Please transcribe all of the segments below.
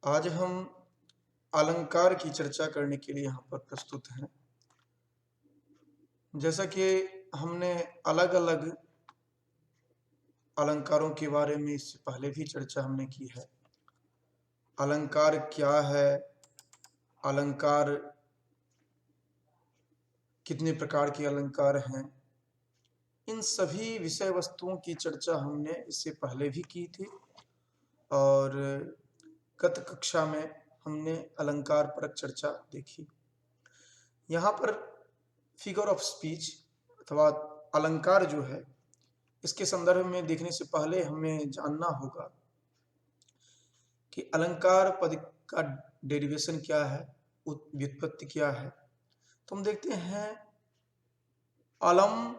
आज हम अलंकार की चर्चा करने के लिए यहाँ पर प्रस्तुत हैं। जैसा कि हमने अलग-अलग अलंकारों के बारे में इससे पहले भी चर्चा हमने की है। अलंकार क्या है? अलंकार कितने प्रकार के अलंकार हैं? इन सभी विषय वस्तुओं की चर्चा हमने इससे पहले भी की थी और गत कक्षा में हमने अलंकार पर चर्चा देखी। यहाँ पर फिगर ऑफ स्पीच अथवा अलंकार जो है, इसके संदर्भ में देखने से पहले हमें जानना होगा कि अलंकार पद का डेरिवेशन क्या है, व्युत्पत्ति क्या है। तो हम देखते हैं अलम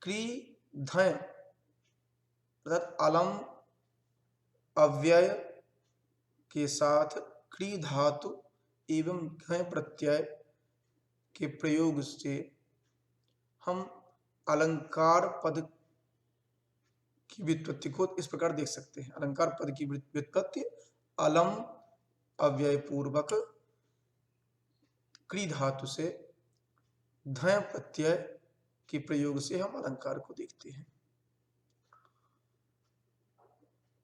क्री धय, अर्थात अलम अव्यय के साथ क्री धातु एवं घय प्रत्यय के प्रयोग से हम अलंकार पद की व्युत्पत्ति को इस प्रकार देख सकते हैं। अलंकार पद की व्युत्पत्ति अलम अव्यय पूर्वक क्री धातु से धय प्रत्यय के प्रयोग से हम अलंकार को देखते हैं।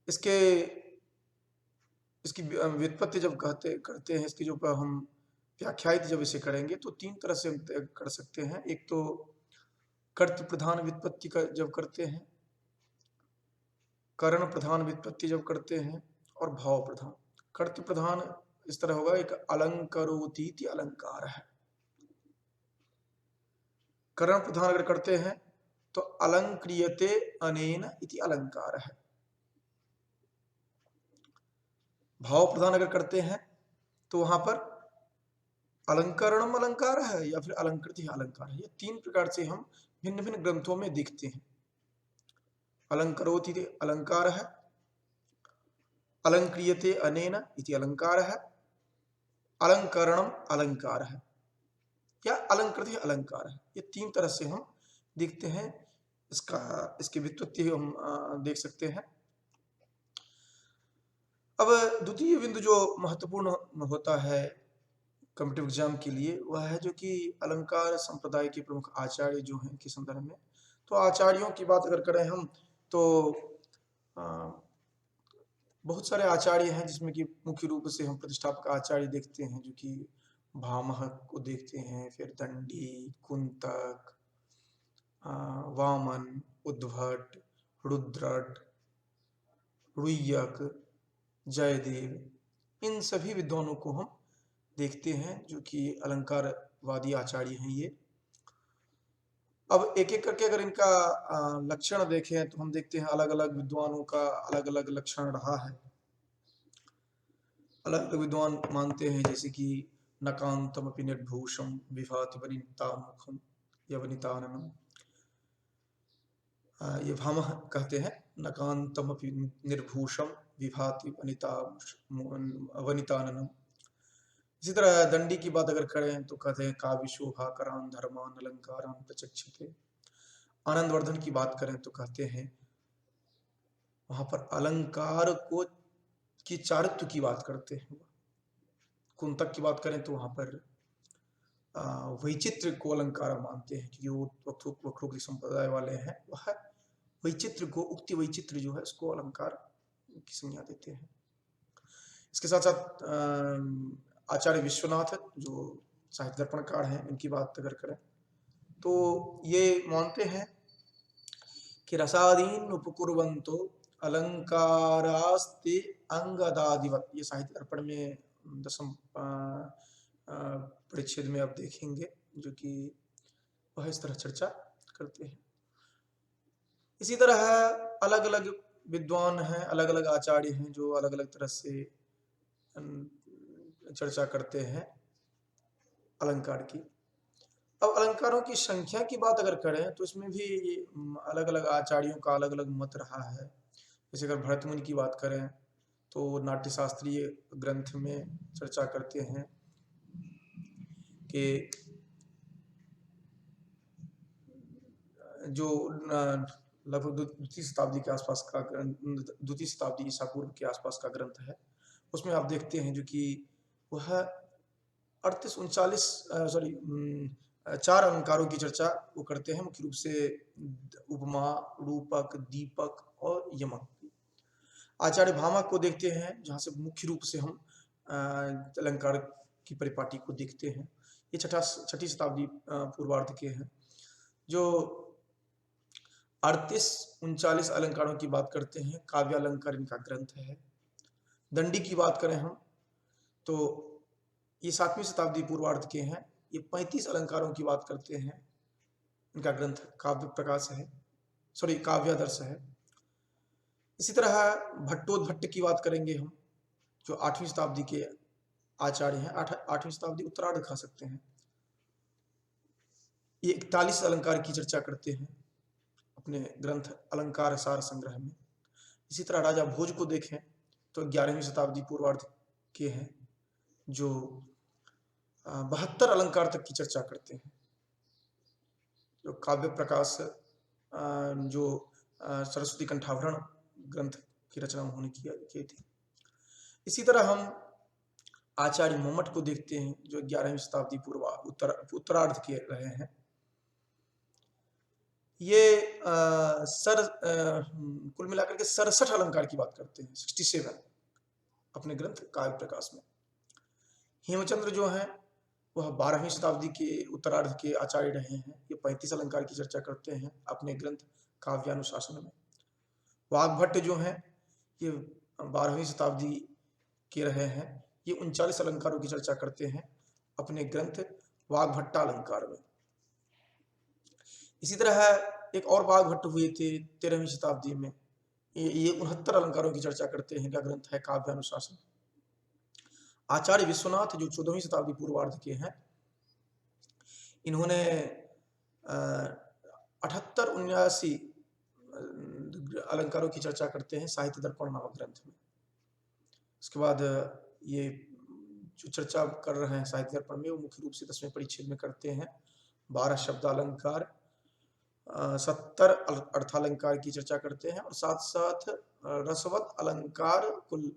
इसकी व्युत्पत्ति जब करते हैं, इसकी जो हम व्याख्यायित जब इसे करेंगे तो तीन तरह से हम कर सकते हैं। एक तो कर्तृ प्रधान व्युत्पत्ति का जब करते हैं, करण प्रधान व्युत्पत्ति जब करते हैं और भाव प्रधान। कर्तृ प्रधान इस तरह होगा, एक अलंकरोति इति अलंकार है। करण प्रधान अगर करते हैं तो अलंक्रियते अनेन इति अलंकार है। भाव प्रधान अगर करते हैं तो वहां पर अलंकरणम अलंकार है या फिर अलंकृति अलंकार है। ये तीन प्रकार से हम भिन्न भिन्न ग्रंथों में देखते हैं। अलंकरोति इति अलंकार है, अलंक्रियते अनेन इति अलंकार है, अलंकरणम अलंकार है या अलंकृति अलंकार है। ये तीन तरह से हम देखते हैं। इसकी व्युत्पत्ति हम देख सकते हैं। अब द्वितीय बिंदु जो महत्वपूर्ण होता है कॉम्पिटिटिव एग्जाम के लिए, वह है जो कि अलंकार संप्रदाय के प्रमुख आचार्य जो हैं के संदर्भ में। तो आचार्यों की बात अगर करें हम तो बहुत सारे आचार्य हैं, जिसमें कि मुख्य रूप से हम प्रतिष्ठापक आचार्य देखते हैं, जो कि भामह को देखते हैं, फिर दंडी, कुंतक, वामन, उद्भट, रुद्रट, रुय्यक, जयदेव, इन सभी विद्वानों को हम देखते हैं जो कि अलंकारवादी आचार्य हैं ये। अब एक एक करके अगर इनका लक्षण देखें तो हम देखते हैं अलग अलग विद्वानों का अलग अलग लक्षण रहा है। अलग अलग विद्वान मानते हैं जैसे कि नकांतम अपि निर्भूषम विभाति वनिता मुखम या वनिताननम। ये भामह कहते हैं नकांतम अपि निर्भूषम विभाति वनिताननम। इसी तरह दंडी की बात अगर करें तो कहते हैं काव्य शोभा करान धर्मान अलंकारान प्रचक्षते। आनंदवर्धन की बात करें तो कहते हैं वहां पर अलंकार को की चारित्व की बात करते हैं। कुंतक की बात करें तो वहां पर वैचित्र को अलंकार मानते हैं, क्योंकि वो वक्रोक्ति संप्रदाय वाले हैं। वह वैचित्र को, उक्ति वैचित्र जो है, उसको अलंकार की संज्ञा देते हैं। इसके साथ साथ आचार्य विश्वनाथ जो साहित्य दर्पणकार हैं, इनकी बात अगर करें तो ये मानते हैं कि रसादीन उपकुर्वन्तो अलंकारास्ते अंगदादिवत। ये साहित्य दर्पण में 10वीं परिच्छेद में आप देखेंगे, जो कि वह इस तरह चर्चा करते हैं। इसी तरह अलग अलग विद्वान हैं, अलग अलग आचार्य हैं जो अलग अलग तरह से चर्चा करते हैं अलंकार की। अब अलंकारों की संख्या की बात अगर करें तो इसमें भी अलग अलग आचार्यों का अलग अलग मत रहा है। जैसे अगर भरत मुनि की बात करें तो नाट्यशास्त्रीय ग्रंथ में चर्चा करते हैं कि जो लगभग द्वितीय शताब्दी के आसपास का, द्वितीय शताब्दी ईसा पूर्व के आसपास का ग्रंथ है, उसमें आप देखते हैं जो कि वह 38-39 सॉरी 4 अलंकारों की चर्चा वो करते हैं, मुख्य रूप से उपमा, रूपक, दीपक और यमक। आचार्य भामह को देखते हैं, जहाँ से मुख्य रूप से हम अलंकार की परिपाटी को देखते हैं। ये छठी शताब्दी पूर्वार्ध के हैं, जो 38-39 अलंकारों की बात करते हैं। काव्य अलंकार इनका ग्रंथ है। दंडी की बात करें हम तो ये 7वीं शताब्दी पूर्वार्ध के हैं। ये 35 अलंकारों की बात करते हैं। इनका ग्रंथ काव्य प्रकाश है, सॉरी काव्यादर्श है। इसी तरह भट्टोद्भट्ट की बात करेंगे हम, जो 8वीं शताब्दी के आचार्य हैं। 8वीं शताब्दी उत्तरार्ध कह सकते हैं। ये 41 अलंकार की चर्चा करते हैं अपने ग्रंथ अलंकार सार संग्रह में। इसी तरह राजा भोज को देखें तो 11वीं शताब्दी पूर्वार्ध के हैं, जो 72 अलंकार तक की चर्चा करते हैं। जो काव्य प्रकाश, जो सरस्वती कंठाभरण ग्रंथ की रचना उन्होंने की थी। इसी तरह हम आचार्य मम्मट को देखते हैं, जो 11वीं शताब्दी उत्तरार्ध के रहे हैं। ये कुल मिलाकर के 67 अलंकार की बात करते हैं, 67 अपने ग्रंथ काव्य प्रकाश में। हेमचंद्र जो हैं वह 12वीं शताब्दी के उत्तरार्ध के आचार्य रहे हैं। ये 35 अलंकार की चर्चा करते हैं अपने ग्रंथ काव्यानुशासन में। वाग्भट्ट जो हैं ये 12वीं शताब्दी के रहे हैं। ये 39 अलंकारों की चर्चा करते हैं अपने ग्रंथ वाग्भट्टालंकार में। इसी तरह एक और वाग्भट्ट हुए थे 13वीं शताब्दी में। ये 69 अलंकारों की चर्चा करते हैं। इनका ग्रंथ है काव्यानुशासन। आचार्य विश्वनाथ जो 14वीं शताब्दी पूर्वार्ध के हैं, इन्होंने 78-79 अलंकारों की चर्चा करते हैं साहित्य दर्पण नामक ग्रंथ में। उसके बाद ये जो चर्चा कर रहे हैं साहित्य दर्पण में, वो मुख्य रूप से 10वें परिच्छेद में करते हैं। 12 शब्दालंकार, 70 अर्थालंकार की चर्चा करते हैं और साथ साथ रसवत अलंकार कुल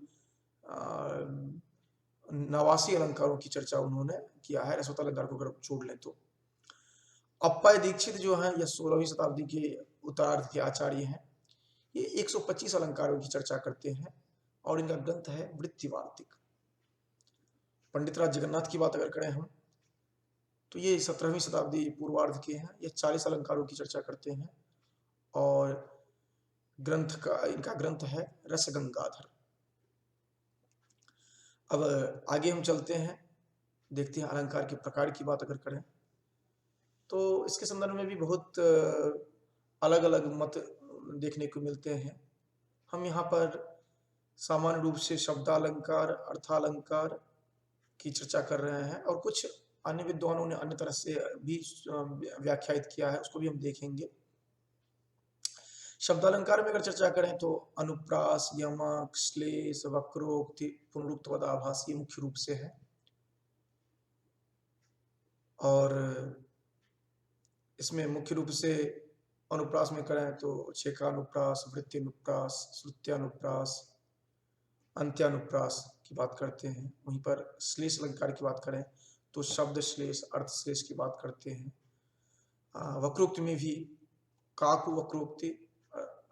89 अलंकारों की चर्चा उन्होंने किया है, रसवत अलंकार को अगर जोड़ लें तो। अप्पय दीक्षित जो हैं यह 16वीं शताब्दी के उत्तरार्ध के आचार्य हैं। ये 125 अलंकारों की चर्चा करते हैं और इनका ग्रंथ है वृत्तिवार्तिक। पंडित राज जगन्नाथ की बात अगर करें हम तो ये 17वीं शताब्दी पूर्वार्ध के हैं। ये 40 अलंकारों की चर्चा करते हैं और इनका ग्रंथ है रसगंगाधर। अब आगे हम चलते हैं, देखते हैं अलंकार के प्रकार की बात अगर करें तो इसके संदर्भ में भी बहुत अलग अलग मत देखने को मिलते हैं। हम यहाँ पर सामान्य रूप से शब्दालंकार, अर्थालंकार की चर्चा कर रहे हैं और कुछ अन्य विद्वानों ने अन्य तरह से भी व्याख्यायित किया है, उसको भी हम देखेंगे। शब्दालंकार में अगर चर्चा करें तो अनुप्रास, यमक, श्लेष, वक्रोक्ति, पुनरुक्त पदाभास ये मुख्य रूप से है। और इसमें मुख्य रूप से अनुप्रास में करें तो छेकानुप्रास, वृत्त्यानुप्रास, श्रुत्यानुप्रास, अंत्यानुप्रास की बात करते हैं। वहीं पर श्लेष अलंकार की बात करें तो शब्द श्लेष, अर्थ श्लेष की बात करते हैं। वक्रोक्ति में भी काकु वक्रोक्ति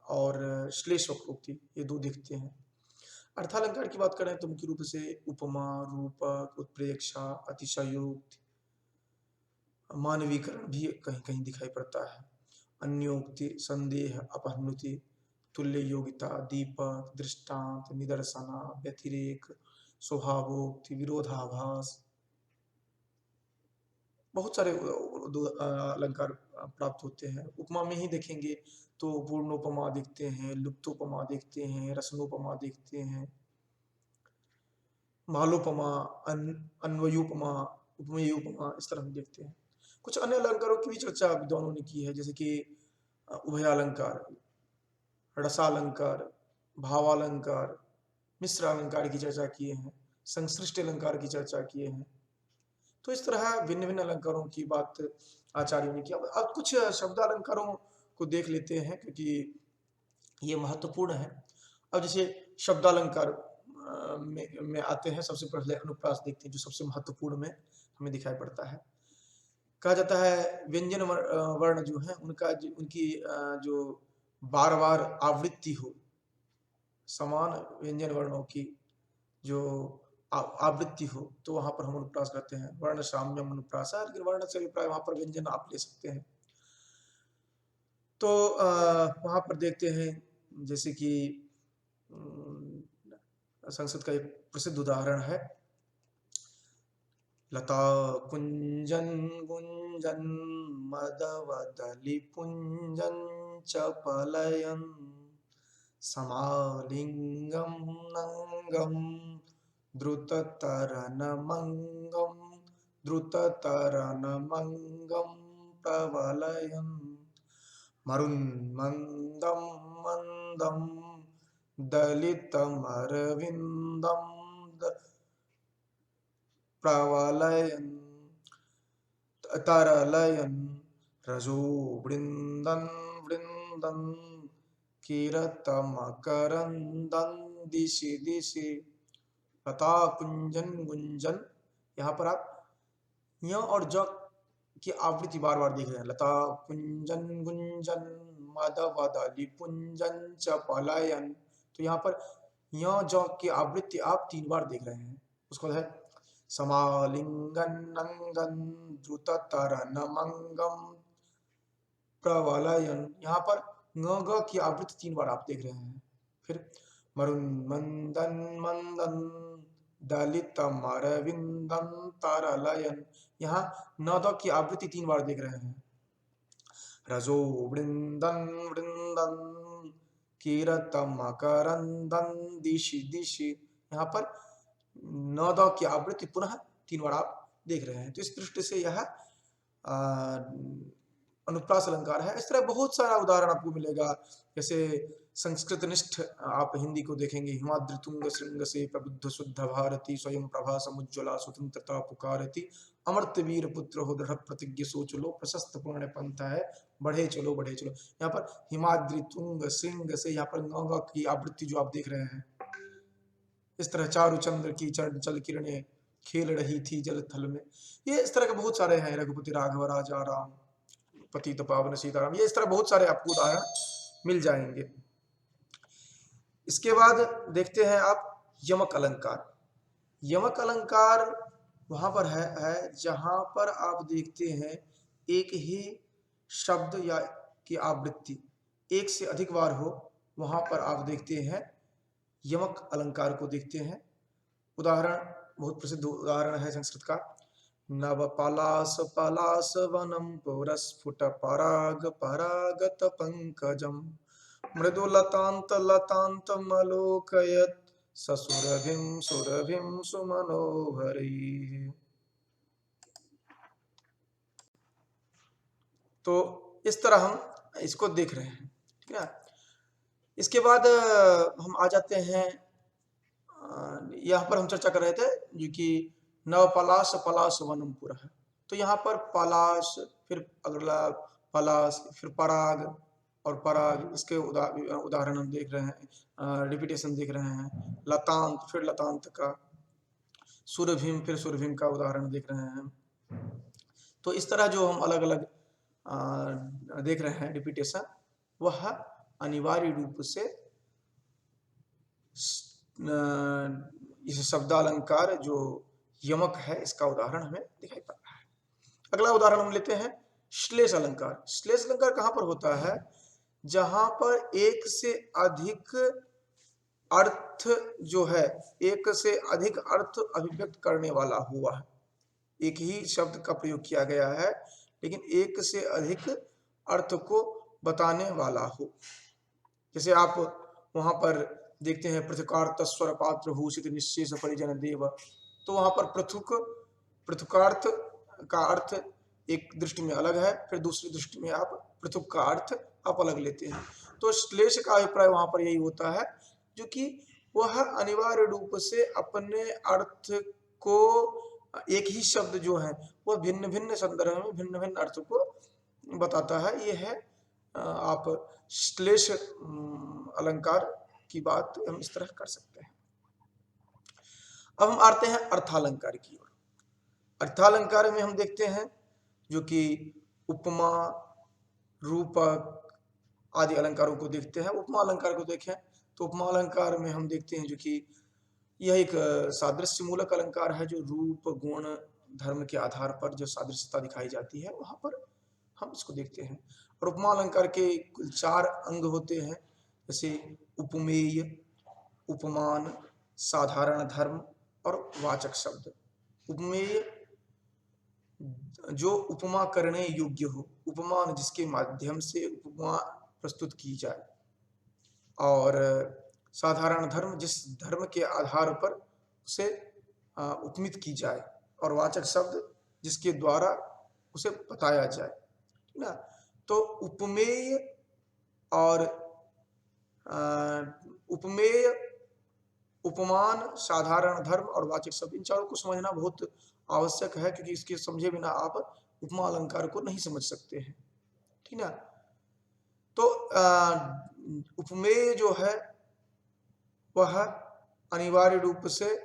और श्लेष वक्रोक्ति ये दो दिखते हैं। अर्थालंकार की बात करें तो मुख्य रूप से उपमा, रूपक, उत्प्रेक्षा, अतिशयोक्ति, मानवीकरण भी कहीं कहीं दिखाई पड़ता है। अन्योक्ति, संदेह, अपहनुति, तुल्य योगिता, दीपक, दृष्टांत, निदर्शना, व्यतिरेक, स्वभावोक्ति, विरोधाभास, बहुत सारे अलंकार प्राप्त होते हैं। उपमा में ही देखेंगे तो पूर्णोपमा देखते हैं, लुप्तोपमा देखते हैं, रसनोपमा देखते हैं, मालोपमा, अन्वयोपमा, उपमेयोपमा, इस तरह हम देखते हैं। कुछ अन्य अलंकारों की भी चर्चा विद्वानों ने की है, जैसे कि उभयालंकार, रसालंकार, भावालंकार, मिश्र अलंकार की चर्चा किए हैं, संश्लिष्ट अलंकार की चर्चा किए हैं। तो इस तरह भिन्न भिन्न अलंकारों की बात आचार्यों ने किया। अब कुछ शब्दालंकारों को देख लेते हैं क्योंकि ये महत्वपूर्ण है। अब जैसे शब्दालंकार में आते हैं। सबसे पहले अनुप्रास देखते हैं, जो सबसे महत्वपूर्ण में हमें दिखाई पड़ता है। कहा जाता है व्यंजन वर्ण जो है उनका उनकी जो बार-बार आवृत्ति हो, समान व्यंजन वर्णों की जो आवृत्ति हो, तो वहां पर हम अनुप्रास करते हैं। वर्ण साम्यम अनुप्रास, लेकिन वर्ण से अभिप्राय वहां पर व्यंजन आप ले सकते हैं। तो वहां पर देखते हैं जैसे कि संस्कृत का एक प्रसिद्ध उदाहरण है, लता कुंजन गुंजन मदवदलि पुंजन चपलयन समालिंगम नंगम द्रुततरनमंगम द्रुततरनमंगम प्रवलयन मरुन्मन्दं मन्दं दलितमरविन्दं प्रवलयन् तरलयन् रजो वृन्दन् वृन्दन् किरतमकरन्दं दिशि दिशि लता कुंजन गुंजन। यहाँ पर आप य और ज की आवृत्ति बार बार देख रहे हैं। लता कुंजन गुंजन मदवदलि पुंजन च पलायन, तो यहाँ पर य ज की आवृत्ति आप 3 बार देख रहे हैं। उसको है समालिंगन नंगन द्रुततरन मंगम प्रवलयन, यहाँ पर ङ ग की आवृत्ति 3 बार आप देख रहे हैं। फिर मरुन मंदन मंदन दलितमरविंदन तरलयन, यहाँ न द की आवृत्ति 3 बार देख रहे हैं। रजो वृंदन वृंदन किरतमकरंदन दिशि दिशि, यहाँ पर न द की आवृत्ति पुनः 3 बार आप देख रहे हैं। तो इस दृष्टि से यह अनुप्रास अलंकार है। इस तरह बहुत सारा उदाहरण आपको मिलेगा। जैसे संस्कृत निष्ठ आप हिंदी को देखेंगे, हिमाद्रि तुंग श्रृंग से प्रबुद्ध शुद्ध भारती स्वयं प्रभा समुज्ज्वला स्वतंत्रता पुकारती अमर्त्य वीर पुत्र हो दृढ़ प्रतिज्ञ सोच लो प्रशस्त पुण्य पंथ है बढ़े चलो बढ़े चलो। यहाँ पर हिमाद्रि तुंग श्रृंग से यहाँ पर ग की आवृत्ति जो आप देख रहे हैं। इस तरह चारु चंद्र की चंचल किरणें खेल रही थी जल थल में, ये इस तरह के बहुत सारे हैं। रघुपति राघव राजा राम पतित पावन सीताराम, ये इस तरह बहुत सारे आपको उदाहरण मिल जाएंगे। इसके बाद देखते हैं आप यमक अलंकार। यमक अलंकार वहां पर है जहां पर आप देखते हैं एक ही शब्द या की आवृत्ति एक से अधिक बार हो, वहां पर आप देखते हैं यमक अलंकार को देखते हैं। उदाहरण बहुत प्रसिद्ध उदाहरण है संस्कृत का, नव पलास पलास वनम पुरस्फुट पराग परागत पंकजम मृदु लतांत लतांत मलोकयत ससुरभिम सुरभिम सुमनोहरी। तो इस तरह हम इसको देख रहे हैं, ठीक है। इसके बाद हम आ जाते हैं, यहाँ पर हम चर्चा कर रहे थे जो कि नव पलाश पलाश वनम पुरा है। तो यहाँ पर पलाश, फिर अगला पलाश, फिर पराग और पराग, इसके उदाहरण हम देख रहे हैं, रिपीटेशन देख रहे हैं। लतांत, फिर लतांत का, सुरभिम, फिर सुरभिम का उदाहरण देख रहे हैं। तो इस तरह जो हम अलग अलग देख रहे हैं रिपीटेशन, वह अनिवार्य रूप से इस शब्दालंकार जो यमक है इसका उदाहरण हमें दिखाई पड़ रहा है। अगला उदाहरण हम लेते हैं श्लेष अलंकार। श्लेष अलंकार कहां पर होता है? जहां पर एक से अधिक अर्थ जो है, एक से अधिक अर्थ अभिव्यक्त करने वाला हुआ है। एक ही शब्द का प्रयोग किया गया है लेकिन एक से अधिक अर्थ को बताने वाला हो। जैसे आप वहां पर देखते हैं पृथुकार्थ स्वर पात्र भूषित निशेष परिजन देव, तो वहां पर पृथुकार्थ का अर्थ एक दृष्टि में अलग है, फिर दूसरी दृष्टि में आप पृथुक का अर्थ आप अलग लेते हैं। तो श्लेष का अभिप्राय वहां पर यही होता है जो कि वह अनिवार्य रूप से अपने अर्थ को, एक ही शब्द जो है वह भिन्न भिन्न संदर्भ में भिन्न भिन्न अर्थ को बताता है। ये है आप श्लेष अलंकार की बात हम इस तरह कर सकते हैं। अब हम आते हैं अर्थालंकार की ओर। अर्थालंकार में हम देखते हैं जो कि उपमा, रूपक आदि अलंकारों को देखते हैं। उपमा अलंकार को देखें तो उपमा अलंकार में हम देखते हैं जो कि यह एक सादृश्य मूलक अलंकार है, जो रूप गुण धर्म के आधार पर जो सादृश्यता दिखाई जाती है वहां पर हम इसको देखते हैं। और उपमा अलंकार के कुल 4 अंग होते हैं, जैसे उपमेय, उपमान, साधारण धर्म और वाचक शब्द। उपमेय जो उपमा करने योग्य हो, उपमान जिसके माध्यम से उपमा प्रस्तुत की जाए, और साधारण धर्म जिस धर्म के आधार पर उसे उपमित की जाए, और वाचक शब्द जिसके द्वारा उसे बताया जाए, ठीक ना। तो उपमेय और उपमेय, उपमान, साधारण धर्म और वाचक शब्द, इन चारों को समझना बहुत आवश्यक है, क्योंकि इसके समझे बिना आप उपमा अलंकार को नहीं समझ सकते हैं, ठीक ना। तो उपमेय जो है वह अनिवार्य रूप से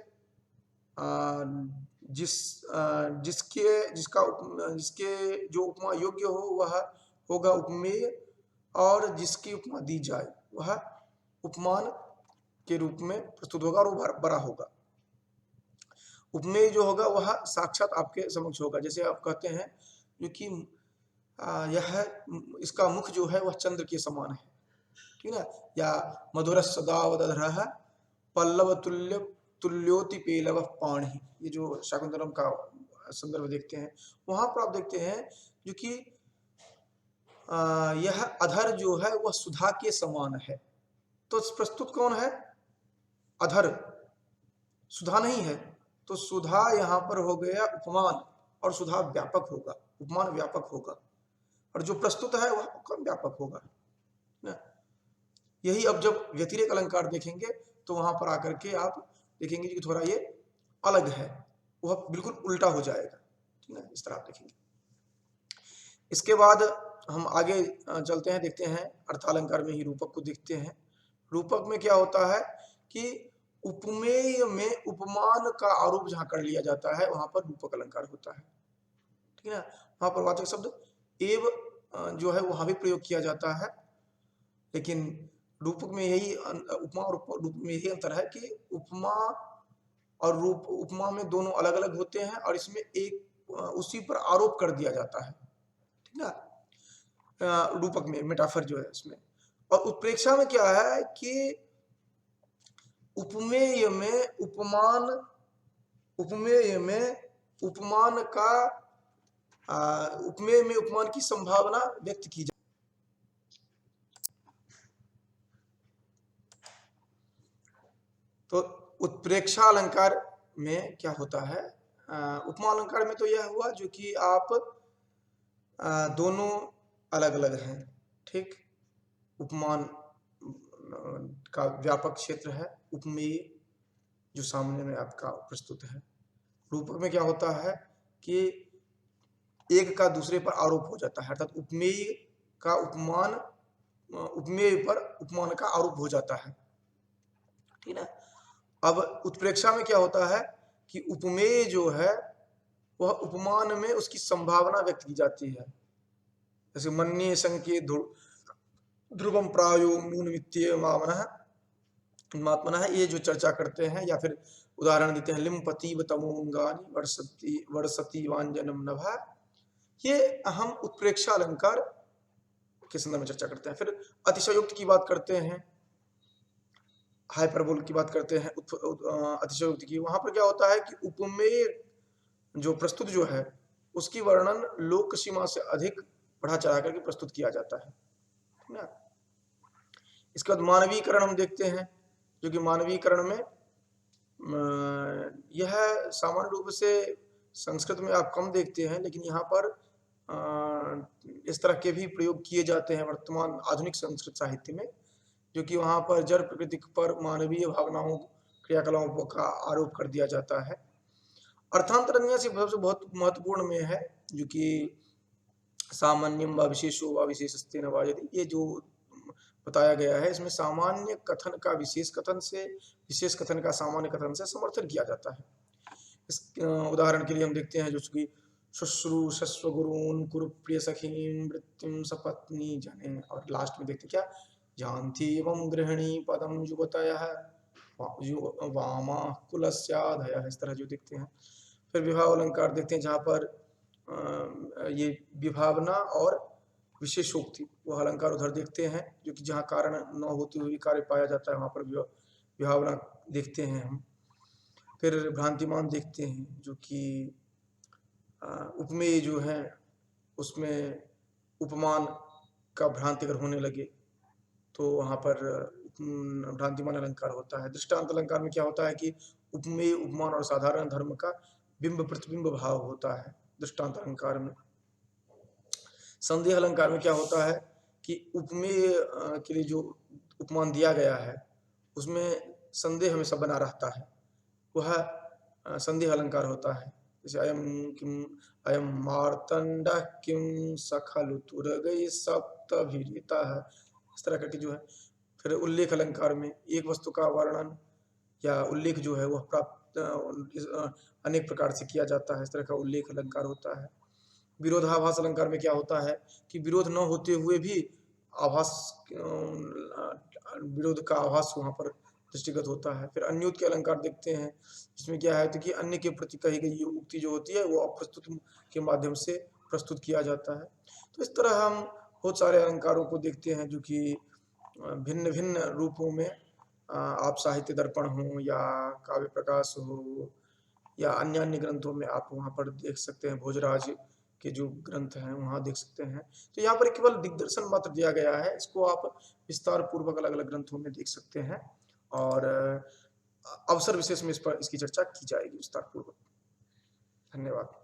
जिसके जो उपमा योग्य हो वह होगा उपमेय, और जिसकी उपमा दी जाए वह उपमान के रूप में प्रस्तुत होगा और वो बड़ा होगा। उपमेय जो होगा वह साक्षात आपके समक्ष होगा। जैसे आप कहते हैं जो कि इसका मुख जो है वह चंद्र के समान है, ठीक है, या मधुर सदावदधरः पल्लव तुल्योति पेलव पाणि, ये जो शाकुंतलम का संदर्भ देखते हैं वहां पर आप देखते हैं जो कि यह अधर जो है वह सुधा के समान है। तो प्रस्तुत कौन है? अधर, सुधा नहीं है। तो सुधा यहाँ पर हो गया उपमान, और सुधा व्यापक होगा, उपमान व्यापक होगा, और जो प्रस्तुत है वह कम व्यापक होगा ना। यही अब जब व्यतिरेक अलंकार देखेंगे तो वहां पर आकर के आप देखेंगे कि थोड़ा ये अलग है, वह बिल्कुल उल्टा हो जाएगा, ठीक है, इस तरह आप देखेंगे। इसके बाद हम आगे चलते हैं, देखते हैं अर्थालंकार में ही रूपक को देखते हैं। रूपक में क्या होता है कि उपमेय में उपमान का आरोप जहां कर लिया जाता है वहां पर रूपक अलंकार होता है, ठीक है ना। वहां पर वाचक शब्द एव जो है वहां भी प्रयोग किया जाता है, लेकिन रूपक में यही उपमा और रूप में यही अंतर है कि उपमा और रूप, उपमा में दोनों अलग अलग होते हैं और इसमें एक उसी पर आरोप कर दिया जाता है, ठीक है। रूपक में मेटाफर जो है इसमें, और उत्प्रेक्षा में क्या है कि उपमेय में उपमान, उपमेय में उपमान का उपमेय में उपमान की संभावना व्यक्त की जाए। तो उत्प्रेक्षा अलंकार में क्या होता है, उपमा अलंकार में तो यह हुआ जो कि आप दोनों अलग अलग हैं, ठीक। उपमान का व्यापक क्षेत्र है, उपमेय जो सामने में आपका प्रस्तुत है। रूपक में क्या होता है कि एक का दूसरे पर आरोप हो जाता है, अर्थात उपमेय का उपमान, उपमेय पर उपमान का आरोप हो जाता है, ठीक है। अब उत्प्रेक्षा में क्या होता है कि उपमेय जो है वह उपमान में उसकी संभावना व्यक्त की जाती है, जैसे मन्ये संके ध्रुवम प्रायो नून वित्तीय महात्मनः, ये जो चर्चा करते हैं, या फिर उदाहरण देते हैं लिम्पति तमोंगानि वर्षति वांजनम नभा, ये हम उत्प्रेक्षा अलंकार के संदर्भ में चर्चा करते हैं। फिर अतिशयोक्त की बात करते हैं, हाइपरबोल की बात करते हैं, अतिशयोक्त की। वहां पर क्या होता है कि उपमेय जो प्रस्तुत जो है उसकी वर्णन लोक सीमा से अधिक बढ़ा चढ़ा करके प्रस्तुत किया जाता है, ठीक है। इसके बाद मानवीकरण हम देखते हैं, जो कि मानवीकरण में यह सामान्य रूप से संस्कृत में आप कम देखते हैं, लेकिन यहाँ पर इस तरह के भी प्रयोग किए जाते हैं वर्तमान आधुनिक संस्कृत साहित्य में, जो कि वहाँ पर जड़ प्रकृति पर मानवीय भावनाओं क्रियाकलापों का आरोप कर दिया जाता है। अर्थांतरन्यास सबसे बहुत महत्वपूर्ण में है, जो कि सामान्यम व विशेषो व विशेषस्तेन वा यदि, ये जो बताया गया है। इसमें सामान्य कथन का विशेष कथन से, विशेष कथन का सामान्य कथन से समर्थन किया जाता है। इस उदाहरण के लिए हम देखते हैं जो कि शुश्रूषस्व गुरून् कुरु प्रिय सखीं वृत्तिं सपत्नी जने, और लास्ट में देखते क्या, जानती एवं गृहिणी पदम युवतयः वामा कुलस्याधयः, इस तरह जो देखते हैं। फिर विवाह अलंकार देखते हैं जहाँ पर ये विभावना और विशेषोक्ति, वह अलंकार उधर देखते हैं जो कि जहाँ कारण न होते हुए भी कार्य पाया जाता है, वहाँ पर विभावना देखते हैं हम। फिर भ्रांतिमान देखते हैं जो कि उपमेय जो है उसमें उपमान का भ्रांति अगर होने लगे तो वहाँ पर भ्रांतिमान अलंकार होता है। दृष्टांत अलंकार में क्या होता है कि उपमेय, उपमान और साधारण धर्म का बिंब प्रतिबिंब भाव होता है दृष्टांत अलंकार में। संदेह अलंकार में क्या होता है कि उपमेय के लिए जो उपमान दिया गया है उसमें संदेह हमेशा बना रहता है, वह संदेह अलंकार होता है। जैसे अयम मार्तंडः किम सखलु तुरगै सप्तभिरितः, इस तरह करके जो है। फिर उल्लेख अलंकार में एक वस्तु का वर्णन या उल्लेख जो है वह प्राप्त अनेक प्रकार से किया जाता है, इस तरह का उल्लेख अलंकार होता है। विरोधाभास अलंकार में क्या होता है कि विरोध न होते हुए भी आभास, विरोध का आभास वहाँ पर दृष्टिगत होता है। फिर अन्योत के अलंकार देखते हैं जिसमें क्या है तो कि अन्य के प्रति कही गई उक्ति जो होती है वो अप्रस्तुत के माध्यम से प्रस्तुत किया जाता है। तो इस तरह हम बहुत सारे अलंकारों को देखते हैं जो कि भिन्न भिन्न रूपों में, आप साहित्य दर्पण हो या काव्य प्रकाश हो या अन्य अन्य ग्रंथों में आप वहाँ पर देख सकते हैं, भोजराज के जो ग्रंथ हैं वहाँ देख सकते हैं। तो यहाँ पर केवल दिग्दर्शन मात्र दिया गया है, इसको आप विस्तार पूर्वक अलग अलग ग्रंथों में देख सकते हैं और अवसर विशेष में इस पर इसकी चर्चा की जाएगी विस्तार पूर्वक। धन्यवाद।